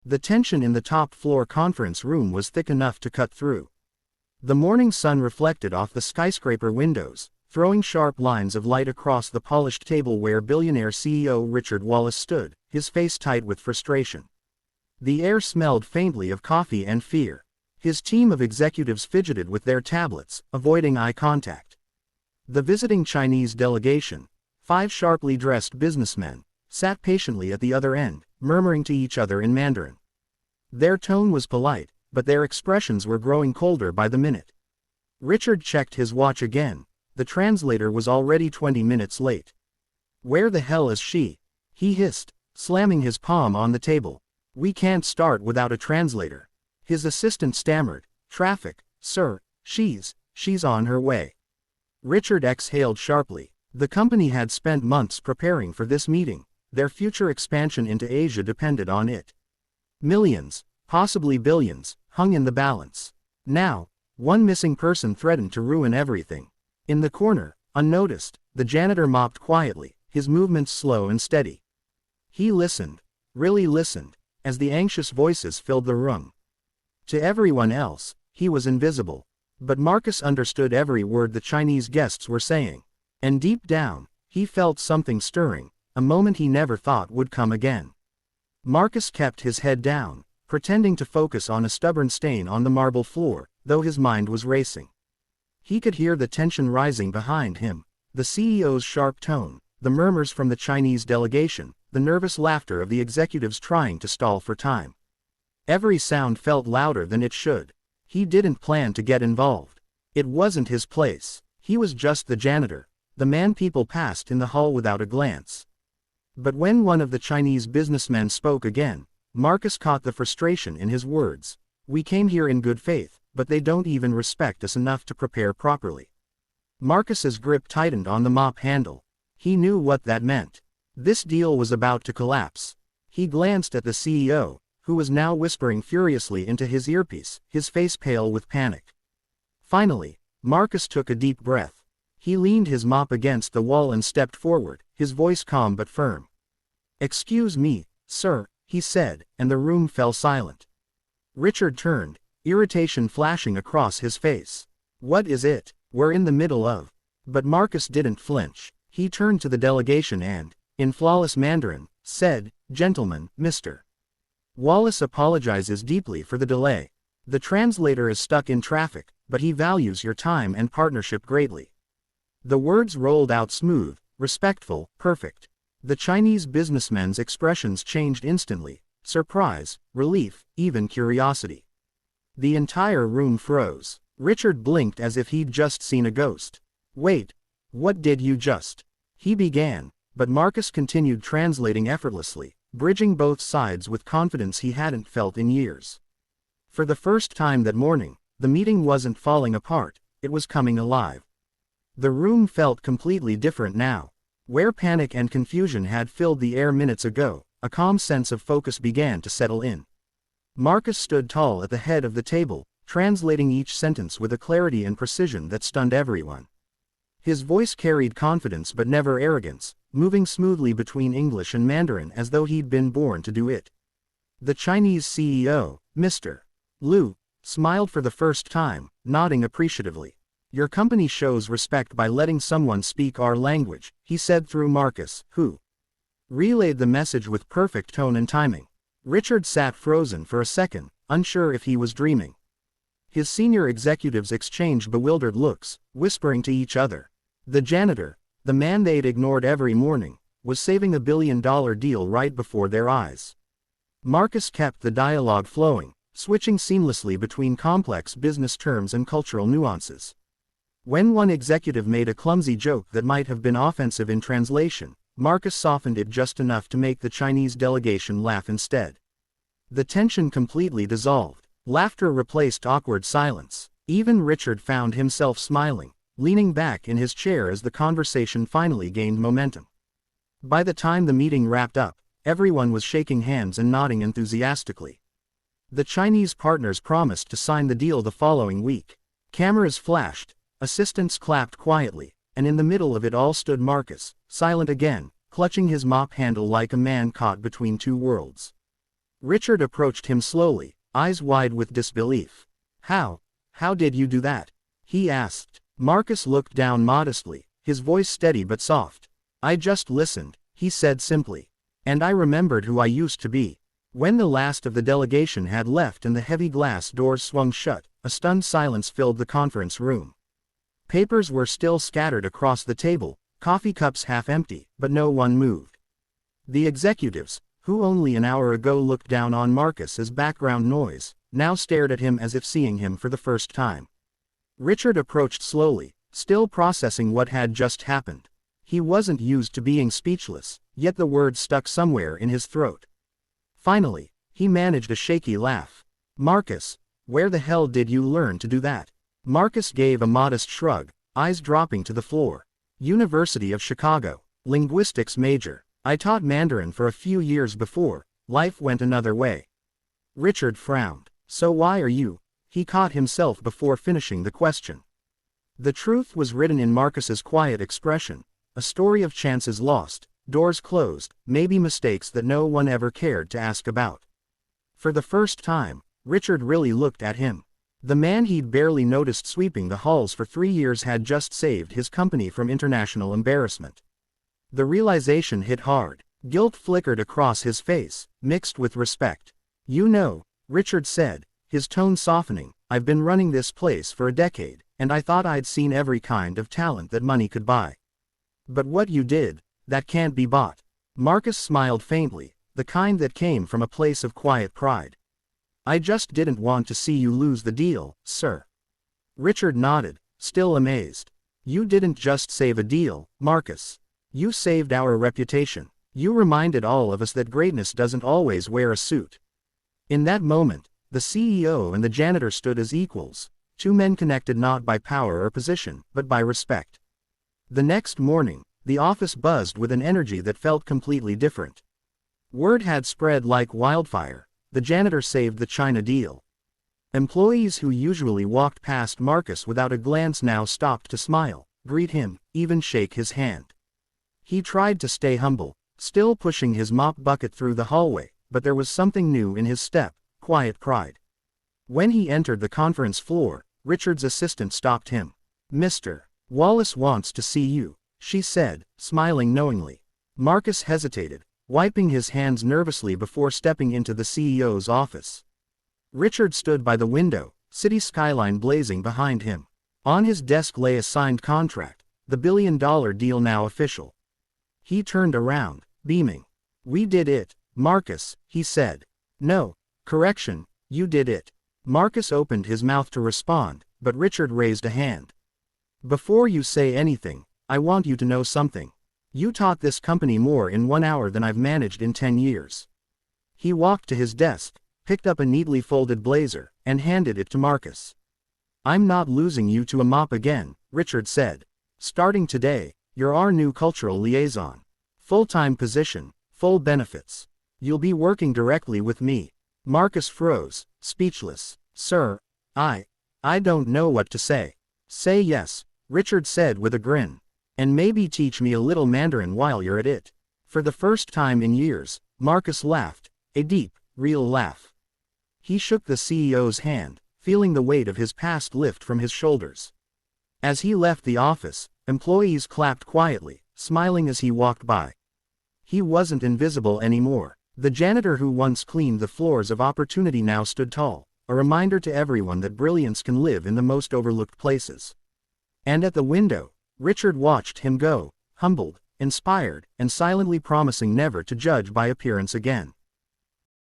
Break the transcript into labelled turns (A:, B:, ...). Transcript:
A: The tension in the top-floor conference room was thick enough to cut through. The morning sun reflected off the skyscraper windows, throwing sharp lines of light across the polished table where Billionaire CEO Richard Wallace stood, his face tight with frustration. The air smelled faintly of coffee and fear. His team of executives fidgeted with their tablets, avoiding eye contact. The visiting Chinese delegation, 5 sharply dressed businessmen, sat patiently at the other end, murmuring to each other in Mandarin. Their tone was polite, but their expressions were growing colder by the minute. Richard checked his watch again. The translator was already 20 minutes late. "Where the hell is she?" he hissed, slamming his palm on the table. "We can't start without a translator." His assistant stammered, "Traffic, sir, she's on her way." Richard exhaled sharply. The company had spent months preparing for this meeting. Their future expansion into Asia depended on it. Millions, possibly billions, hung in the balance. Now, one missing person threatened to ruin everything. In the corner, unnoticed, the janitor mopped quietly, his movements slow and steady. He listened, really listened, as the anxious voices filled the room. To everyone else, he was invisible. But Marcus understood every word the Chinese guests were saying. And deep down, he felt something stirring, a moment he never thought would come again. Marcus kept his head down, pretending to focus on a stubborn stain on the marble floor, though his mind was racing. He could hear the tension rising behind him, the CEO's sharp tone, the murmurs from the Chinese delegation, the nervous laughter of the executives trying to stall for time. Every sound felt louder than it should. He didn't plan to get involved. It wasn't his place. He was just the janitor, the man people passed in the hall without a glance. But when one of the Chinese businessmen spoke again, Marcus caught the frustration in his words. "We came here in good faith, but they don't even respect us enough to prepare properly." Marcus's grip tightened on the mop handle. He knew what that meant. This deal was about to collapse. He glanced at the CEO, who was now whispering furiously into his earpiece, his face pale with panic. Finally, Marcus took a deep breath. He leaned his mop against the wall and stepped forward, his voice calm but firm. "Excuse me, sir," he said, and the room fell silent. Richard turned, irritation flashing across his face. "What is it? We're in the middle of..." But Marcus didn't flinch. He turned to the delegation and, in flawless Mandarin, said, "Gentlemen, Mr. Wallace apologizes deeply for the delay. The translator is stuck in traffic, but he values your time and partnership greatly." The words rolled out smooth, respectful, perfect. The Chinese businessmen's expressions changed instantly: surprise, relief, even curiosity. The entire room froze. Richard blinked as if he'd just seen a ghost. "Wait, what did you just..." he began, but Marcus continued translating effortlessly, bridging both sides with confidence he hadn't felt in years. For the first time that morning, the meeting wasn't falling apart, it was coming alive. The room felt completely different now. Where panic and confusion had filled the air minutes ago, a calm sense of focus began to settle in. Marcus stood tall at the head of the table, translating each sentence with a clarity and precision that stunned everyone. His voice carried confidence but never arrogance, moving smoothly between English and Mandarin as though he'd been born to do it. The Chinese CEO, Mr. Liu, smiled for the first time, nodding appreciatively. "Your company shows respect by letting someone speak our language," he said through Marcus, who relayed the message with perfect tone and timing. Richard sat frozen for a second, unsure if he was dreaming. His senior executives exchanged bewildered looks, whispering to each other. The janitor, the man they'd ignored every morning, was saving a billion-dollar deal right before their eyes. Marcus kept the dialogue flowing, switching seamlessly between complex business terms and cultural nuances. When one executive made a clumsy joke that might have been offensive in translation, Marcus softened it just enough to make the Chinese delegation laugh instead. The tension completely dissolved. Laughter replaced awkward silence. Even Richard found himself smiling, leaning back in his chair as the conversation finally gained momentum. By the time the meeting wrapped up, everyone was shaking hands and nodding enthusiastically. The Chinese partners promised to sign the deal the following week. Cameras flashed, assistants clapped quietly, and in the middle of it all stood Marcus, silent again, clutching his mop handle like a man caught between two worlds. Richard approached him slowly, eyes wide with disbelief. How did you do that? He asked. Marcus looked down modestly, his voice steady but soft. I just listened, he said simply. And I remembered who I used to be. When the last of the delegation had left and the heavy glass doors swung shut, a stunned silence filled the conference room. Papers were still scattered across the table, coffee cups half empty, but no one moved. The executives, who only an hour ago looked down on Marcus as background noise, now stared at him as if seeing him for the first time. Richard approached slowly, still processing what had just happened. He wasn't used to being speechless, yet the words stuck somewhere in his throat. Finally, he managed a shaky laugh. Marcus, where the hell did you learn to do that? Marcus gave a modest shrug, eyes dropping to the floor. University of Chicago, linguistics major. I taught Mandarin for a few years before, life went another way. Richard frowned. So why are you? He caught himself before finishing the question. The truth was written in Marcus's quiet expression, a story of chances lost, doors closed, maybe mistakes that no one ever cared to ask about. For the first time, Richard really looked at him. The man he'd barely noticed sweeping the halls for 3 years had just saved his company from international embarrassment. The realization hit hard. Guilt flickered across his face, mixed with respect. You know, Richard said, his tone softening, I've been running this place for a decade, and I thought I'd seen every kind of talent that money could buy. But what you did, that can't be bought. Marcus smiled faintly, the kind that came from a place of quiet pride. I just didn't want to see you lose the deal, sir. Richard nodded, still amazed. You didn't just save a deal, Marcus. You saved our reputation. You reminded all of us that greatness doesn't always wear a suit. In that moment, the CEO and the janitor stood as equals, two men connected not by power or position, but by respect. The next morning, the office buzzed with an energy that felt completely different. Word had spread like wildfire. The janitor saved the China deal. Employees who usually walked past Marcus without a glance now stopped to smile, greet him, even shake his hand. He tried to stay humble, still pushing his mop bucket through the hallway, but there was something new in his step, quiet pride. When he entered the conference floor, Richard's assistant stopped him. Mr. Wallace wants to see you, she said, smiling knowingly. Marcus hesitated, wiping his hands nervously before stepping into the CEO's office. Richard stood by the window, city skyline blazing behind him. On his desk lay a signed contract, the billion-dollar deal now official. He turned around, beaming. We did it, Marcus, he said. No, correction, you did it. Marcus opened his mouth to respond, but Richard raised a hand. Before you say anything, I want you to know something. You taught this company more in 1 hour than I've managed in 10 years. He walked to his desk, picked up a neatly folded blazer, and handed it to Marcus. I'm not losing you to a mop again, Richard said. Starting today, you're our new cultural liaison. Full-time position, full benefits. You'll be working directly with me. Marcus froze, speechless. Sir, I don't know what to say. Say yes, Richard said with a grin. And maybe teach me a little Mandarin while you're at it. For the first time in years, Marcus laughed, a deep, real laugh. He shook the CEO's hand, feeling the weight of his past lift from his shoulders. As he left the office, employees clapped quietly, smiling as he walked by. He wasn't invisible anymore. The janitor who once cleaned the floors of opportunity now stood tall, a reminder to everyone that brilliance can live in the most overlooked places. And at the window, Richard watched him go, humbled, inspired, and silently promising never to judge by appearance again.